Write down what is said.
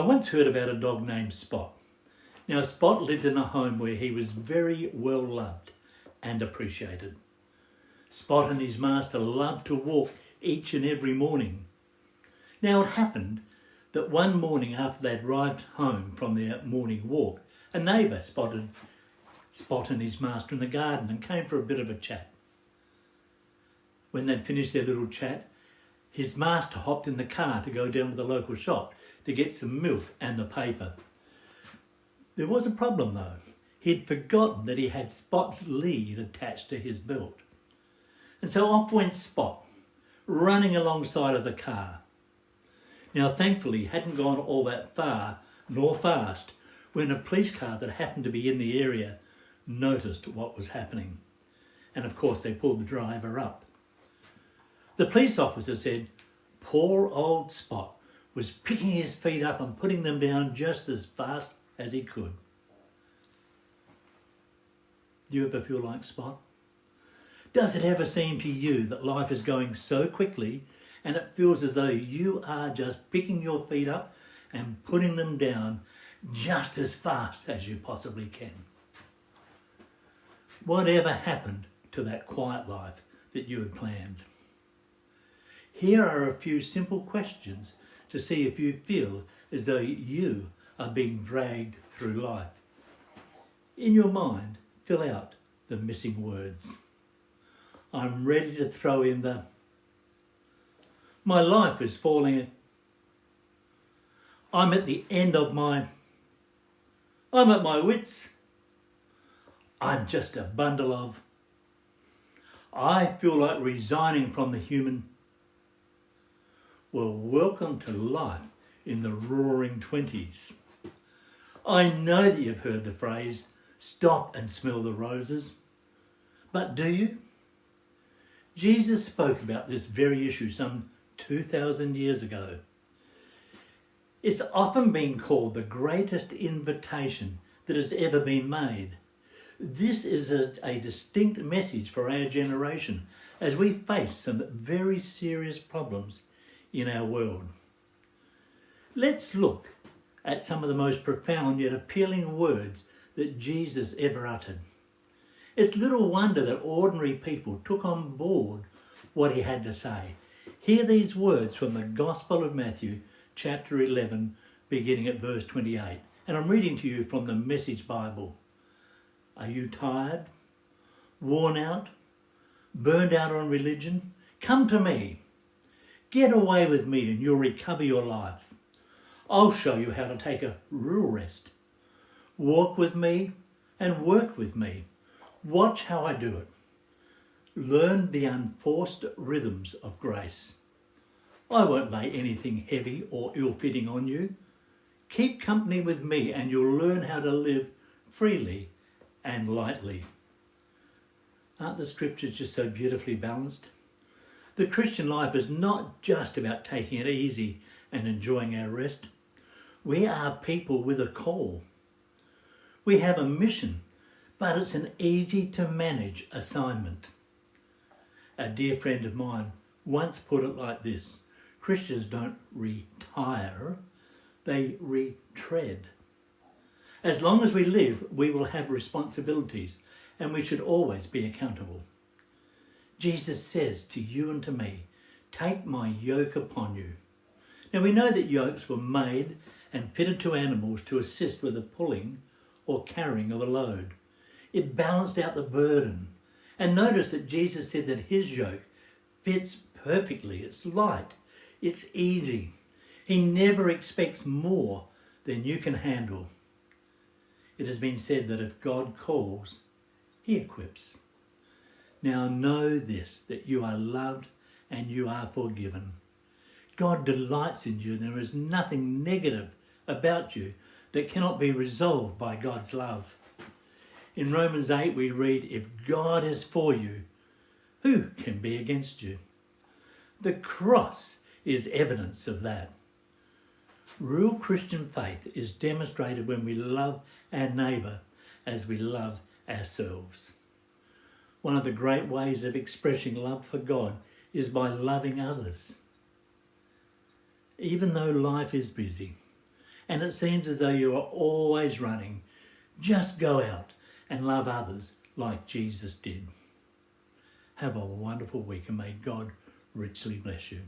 I once heard about a dog named Spot. Now, Spot lived in a home where he was very well loved and appreciated. Spot and his master loved to walk each and every morning. Now, it happened that one morning after they'd arrived home from their morning walk, a neighbour spotted Spot and his master in the garden and came for a bit of a chat. When they'd finished their little chat, his master hopped in the car to go down to the local shop to get some milk and the paper. There was a problem though. He'd forgotten that he had Spot's lead attached to his belt. And so off went Spot, running alongside of the car. Now thankfully he hadn't gone all that far nor fast when a police car that happened to be in the area noticed what was happening. And of course they pulled the driver up. The police officer said, poor old Spot was picking his feet up and putting them down just as fast as he could. Do you ever feel like Spot? Does it ever seem to you that life is going so quickly and it feels as though you are just picking your feet up and putting them down just as fast as you possibly can? Whatever happened to that quiet life that you had planned? Here are a few simple questions to see if you feel as though you are being dragged through life. In your mind, fill out the missing words. I'm ready to throw in the my life is falling. I'm at the end of I'm at my wits. I'm just a bundle of. I feel like resigning from the human. Well, welcome to life in the roaring 20s. I know that you've heard the phrase, stop and smell the roses. But do you? Jesus spoke about this very issue some 2,000 years ago. It's often been called the greatest invitation that has ever been made. This is a distinct message for our generation as we face some very serious problems in our world. Let's look at some of the most profound yet appealing words that Jesus ever uttered. It's little wonder that ordinary people took on board what he had to say. Hear these words from the Gospel of Matthew, chapter 11, beginning at verse 28. And I'm reading to you from the Message Bible. Are you tired, worn out, burned out on religion? Come to me. Get away with me and you'll recover your life. I'll show you how to take a real rest. Walk with me and work with me. Watch how I do it. Learn the unforced rhythms of grace. I won't lay anything heavy or ill-fitting on you. Keep company with me and you'll learn how to live freely and lightly. Aren't the scriptures just so beautifully balanced? The Christian life is not just about taking it easy and enjoying our rest. We are people with a call. We have a mission, but it's an easy to manage assignment. A dear friend of mine once put it like this: Christians don't retire, they retread. As long as we live, we will have responsibilities and we should always be accountable. Jesus says to you and to me, take my yoke upon you. Now we know that yokes were made and fitted to animals to assist with the pulling or carrying of a load. It balanced out the burden. And notice that Jesus said that his yoke fits perfectly. It's light. It's easy. He never expects more than you can handle. It has been said that if God calls, he equips. Now know this, that you are loved and you are forgiven. God delights in you and there is nothing negative about you that cannot be resolved by God's love. In Romans 8 we read, if God is for you, who can be against you? The cross is evidence of that. Real Christian faith is demonstrated when we love our neighbour as we love ourselves. One of the great ways of expressing love for God is by loving others. Even though life is busy and it seems as though you are always running. Just go out and love others like Jesus did. Have a wonderful week and may God richly bless you.